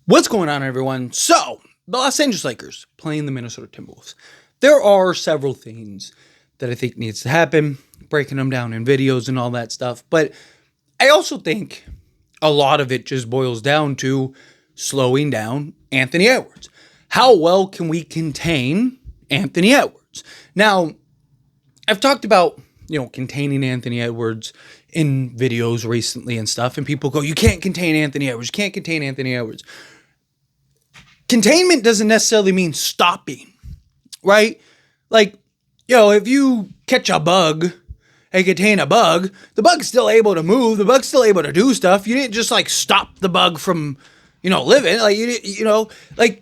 What's going on, everyone? So, the Los Angeles Lakers playing the Minnesota Timberwolves. There are several things that I think needs to happen, breaking them down in videos and all that stuff. But I also think a lot of it just boils down to slowing down Anthony Edwards. How well can we contain Anthony Edwards? Now, I've talked about, containing Anthony Edwards in videos recently and stuff, and people go, you can't contain Anthony Edwards. You can't contain Anthony Edwards. Containment doesn't necessarily mean stopping, right? Like, if you catch a bug and contain a bug, the bug's still able to move. The bug's still able to do stuff. You didn't just stop the bug from, living.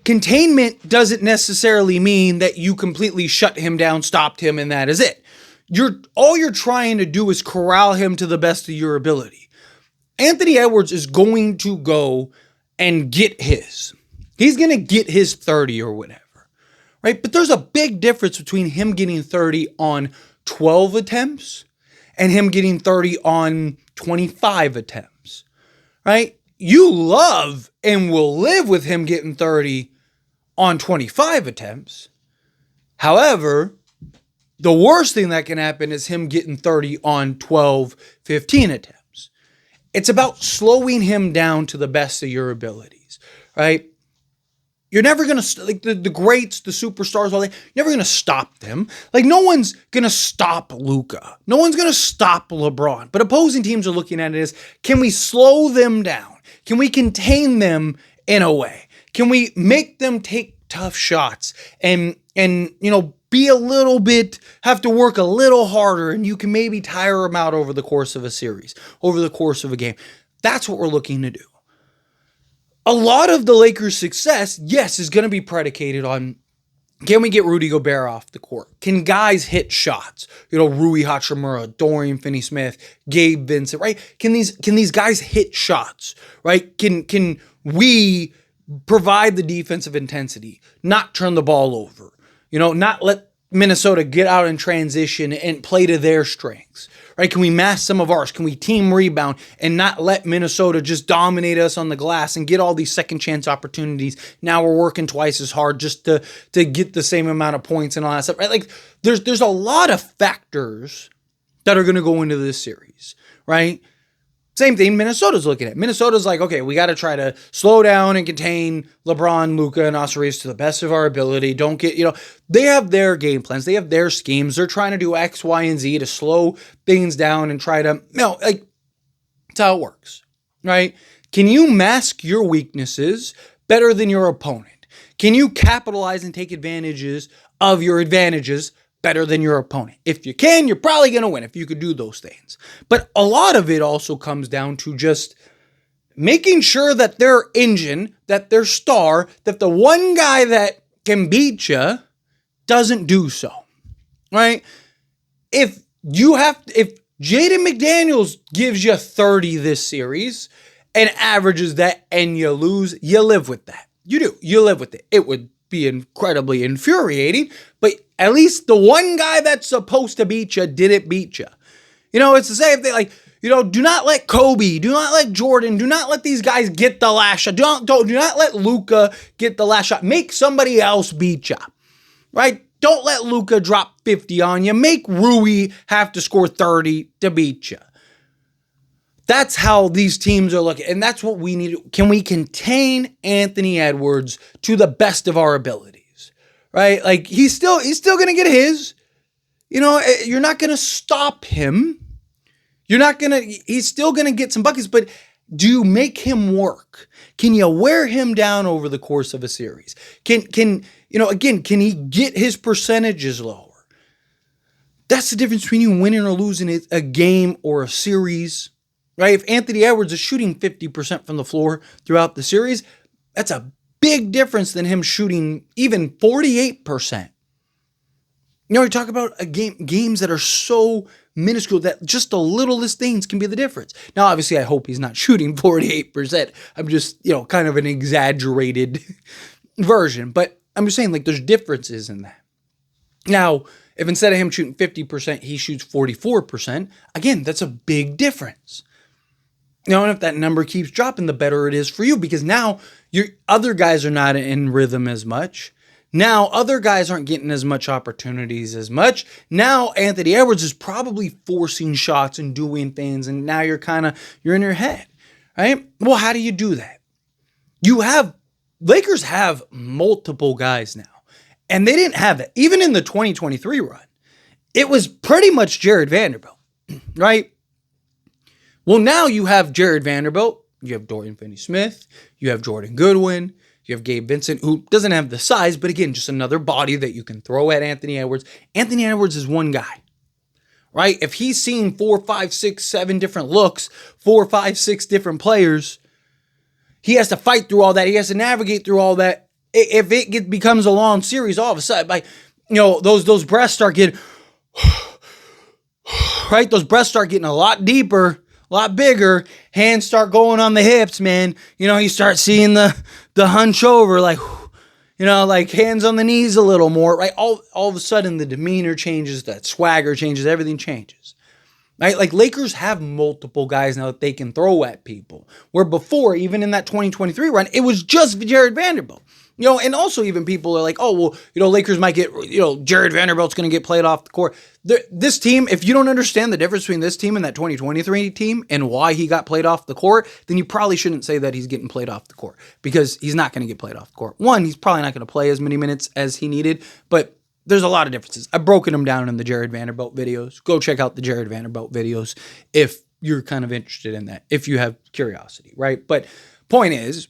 Containment doesn't necessarily mean that you completely shut him down, stopped him, and that is it. All you're trying to do is corral him to the best of your ability. Anthony Edwards is going to go and get his. He's going to get his 30 or whatever, right? But there's a big difference between him getting 30 on 12 attempts and him getting 30 on 25 attempts, right? You love and will live with him getting 30 on 25 attempts. However, the worst thing that can happen is him getting 30 on 12, 15 attempts. It's about slowing him down to the best of your abilities, right? You're never going to, the greats, the superstars, all that, you're never going to stop them. No one's going to stop Luka. No one's going to stop LeBron. But opposing teams are looking at it as, can we slow them down? Can we contain them in a way? Can we make them take tough shots and be a little bit, have to work a little harder, and you can maybe tire them out over the course of a series, over the course of a game? That's what we're looking to do. A lot of the Lakers' success, yes, is going to be predicated on, can we get Rudy Gobert off the court? Can guys hit shots? Rui Hachimura, Dorian Finney-Smith, Gabe Vincent, right? Can these guys hit shots, right? Can we provide the defensive intensity, not turn the ball over, not let Minnesota get out in transition and play to their strengths, right? Can we mask some of ours? Can we team rebound and not let Minnesota just dominate us on the glass and get all these second chance opportunities? Now we're working twice as hard just to get the same amount of points and all that stuff, right? There's a lot of factors that are going to go into this series, right? Same thing Minnesota's looking at. Minnesota's like, okay, we got to try to slow down and contain LeBron, Luka, and Austin Reeves to the best of our ability. Don't get, they have their game plans. They have their schemes. They're trying to do X, Y, and Z to slow things down and try to, that's how it works, right? Can you mask your weaknesses better than your opponent? Can you capitalize and take advantages of your advantages better than your opponent? If you can, you're probably going to win if you could do those things. But a lot of it also comes down to just making sure that their engine, that their star, that the one guy that can beat doesn't do so, right? If Jaden McDaniels gives you 30 this series and averages that and you lose, you live with that. You do. You live with it. It would be incredibly infuriating, but at least the one guy that's supposed to beat you didn't beat you. It's the same thing. Do not let Kobe, do not let Jordan, do not let these guys get the last shot. Do not let Luka get the last shot. Make somebody else beat you, right? Don't let Luka drop 50 on you. Make Rui have to score 30 to beat you. That's how these teams are looking, and that's what we need. Can we contain Anthony Edwards to the best of our abilities, right? He's still going to get his. You're not going to stop him. He's still going to get some buckets, but do you make him work? Can you wear him down over the course of a series? Can he get his percentages lower? That's the difference between you winning or losing a game or a series. Right? If Anthony Edwards is shooting 50% from the floor throughout the series, that's a big difference than him shooting even 48%. You talk about games that are so minuscule that just the littlest things can be the difference. Now, obviously, I hope he's not shooting 48%. I'm just, kind of an exaggerated version. But I'm just saying, there's differences in that. Now, if instead of him shooting 50%, he shoots 44%, again, that's a big difference. And if that number keeps dropping, the better it is for you, because now your other guys are not in rhythm as much. Now other guys aren't getting as much opportunities as much. Now Anthony Edwards is probably forcing shots and doing things, and now you're in your head, right? Well, how do you do that? Lakers have multiple guys now, and they didn't have that even in the 2023 run. It was pretty much Jared Vanderbilt, right? Well, now you have Jared Vanderbilt, you have Dorian Finney-Smith, you have Jordan Goodwin, you have Gabe Vincent, who doesn't have the size, but again, just another body that you can throw at Anthony Edwards. Anthony Edwards is one guy, right? If he's seeing 4, 5, 6, 7 different looks, 4, 5, 6 different players, he has to fight through all that. He has to navigate through all that. If it becomes a long series, all of a sudden, those breaths start getting, right? Those breaths start getting a lot deeper, a lot bigger. Hands start going on the hips, man. You start seeing the hunch over, like hands on the knees a little more, right? All of a sudden, the demeanor changes, that swagger changes, everything changes. Right? Like, Lakers have multiple guys now that they can throw at people. Where before, even in that 2023 run, it was just Jared Vanderbilt. And also even people are like, oh, well, Lakers might get, Jared Vanderbilt's going to get played off the court. This team, if you don't understand the difference between this team and that 2023 team and why he got played off the court, then you probably shouldn't say that he's getting played off the court, because he's not going to get played off the court. One, he's probably not going to play as many minutes as he needed, but there's a lot of differences. I've broken them down in the Jared Vanderbilt videos. Go check out the Jared Vanderbilt videos if you're kind of interested in that, if you have curiosity, right? But point is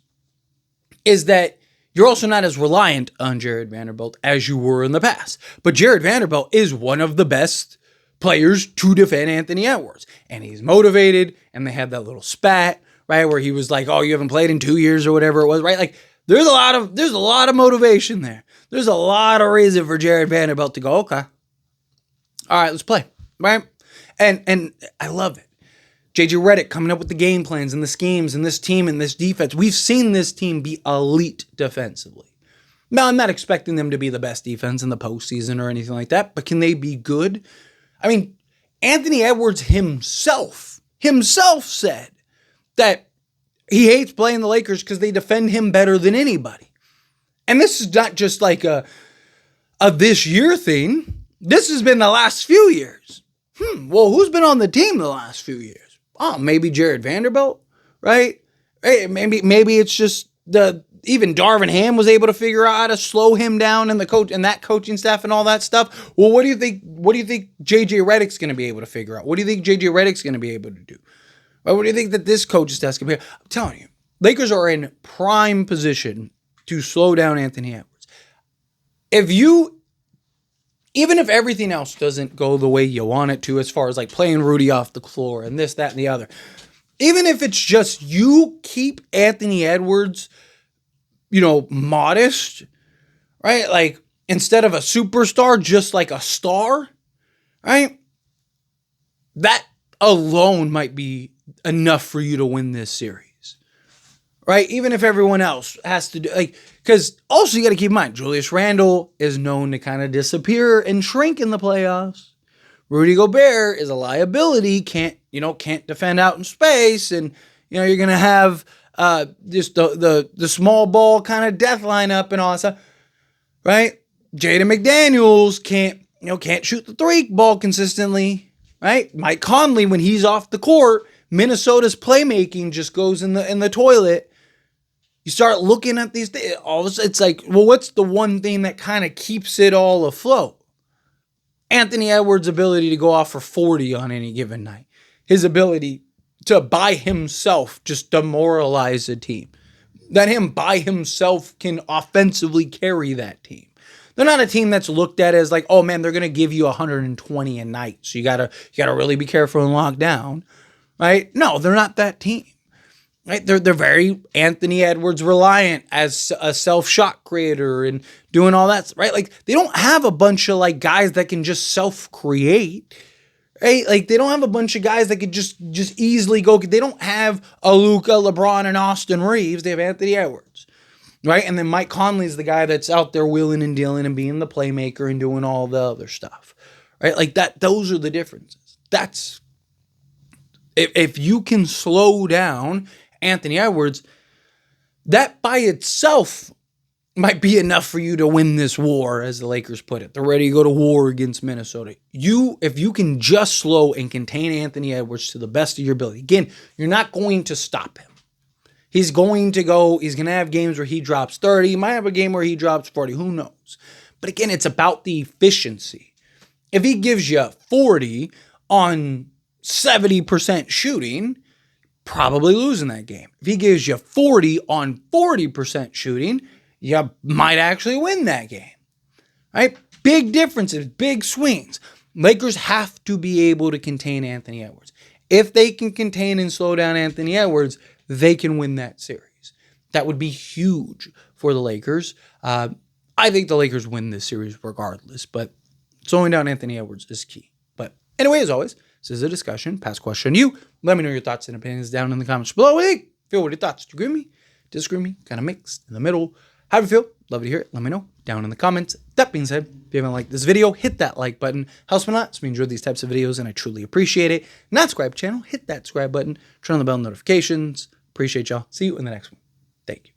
that you're also not as reliant on Jared Vanderbilt as you were in the past. But Jared Vanderbilt is one of the best players to defend Anthony Edwards. And he's motivated, and they had that little spat, right, where he was like, oh, you haven't played in 2 years or whatever it was, right? Like, there's a lot of motivation there. There's a lot of reason for Jared Vanderbilt to go, okay, all right, let's play, right? And I love it. JJ Redick coming up with the game plans and the schemes and this team and this defense. We've seen this team be elite defensively. Now, I'm not expecting them to be the best defense in the postseason or anything like that, but can they be good? I mean, Anthony Edwards himself said that he hates playing the Lakers because they defend him better than anybody. And this is not just like a this year thing. This has been the last few years. Well, who's been on the team the last few years? Oh, maybe Jared Vanderbilt, right? Hey, maybe it's just even Darvin Ham was able to figure out how to slow him down, and the coach and that coaching staff and all that stuff. Well, what do you think JJ Redick's going to be able to figure out? What do you think JJ Redick's going to be able to do? What do you think that this coaching staff's going to be? I'm telling you, Lakers are in prime position to slow down Anthony Edwards. Even if everything else doesn't go the way you want it to, as far as like playing Rudy off the floor and this, that, and the other, even if it's just you keep Anthony Edwards, modest, right? Like, instead of a superstar, just like a star, right? That alone might be enough for you to win this series, right? Even if everyone else has to do, because also you got to keep in mind, Julius Randle is known to kind of disappear and shrink in the playoffs. Rudy Gobert is a liability, can't defend out in space, and you're gonna have just the small ball kind of death lineup and all that stuff, right? Jaden McDaniels can't shoot the 3 ball consistently, right? Mike Conley, when he's off the court, Minnesota's playmaking just goes in the toilet. You start looking at these things, all of a sudden it's like, well, what's the one thing that kind of keeps it all afloat? Anthony Edwards' ability to go off for 40 on any given night. His ability to by himself just demoralize a team. That him by himself can offensively carry that team. They're not a team that's looked at as like, oh man, they're going to give you 120 a night. So you gotta really be careful and lock down, right? No, they're not that team. Right? They're very Anthony Edwards reliant as a self-shot creator and doing all that, right? Like, they don't have a bunch of like guys that can just self-create, right? Like, they don't have a bunch of guys that could just easily go. They don't have a Luka, LeBron, and Austin Reeves. They have Anthony Edwards, right? And then Mike Conley's the guy that's out there wheeling and dealing and being the playmaker and doing all the other stuff, right? Like that. Those are the differences. If you can slow down Anthony Edwards, that by itself might be enough for you to win this war, as the Lakers put it. They're ready to go to war against Minnesota. If you can just slow and contain Anthony Edwards to the best of your ability. Again, you're not going to stop him. He's going to have games where he drops 30. He might have a game where he drops 40. Who knows? But again, it's about the efficiency. If he gives you 40 on 70% shooting, probably losing that game. If he gives you 40 on 40% shooting, you might actually win that game, right? Big differences, big swings. Lakers have to be able to contain Anthony Edwards. If they can contain and slow down Anthony Edwards, they can win that series. That would be huge for the Lakers. I think the Lakers win this series regardless, but slowing down Anthony Edwards is key. But anyway, as always, this is a discussion. Pass question to you. Let me know your thoughts and opinions down in the comments below. Hey, feel what your thoughts. Do you agree with me? Disagree with me? Kind of mixed in the middle. How do you feel? Love to hear it. Let me know down in the comments. That being said, if you haven't liked this video, hit that like button. Helps me a lot. So we enjoy these types of videos and I truly appreciate it. Not subscribe to the channel, hit that subscribe button. Turn on the bell notifications. Appreciate y'all. See you in the next one. Thank you.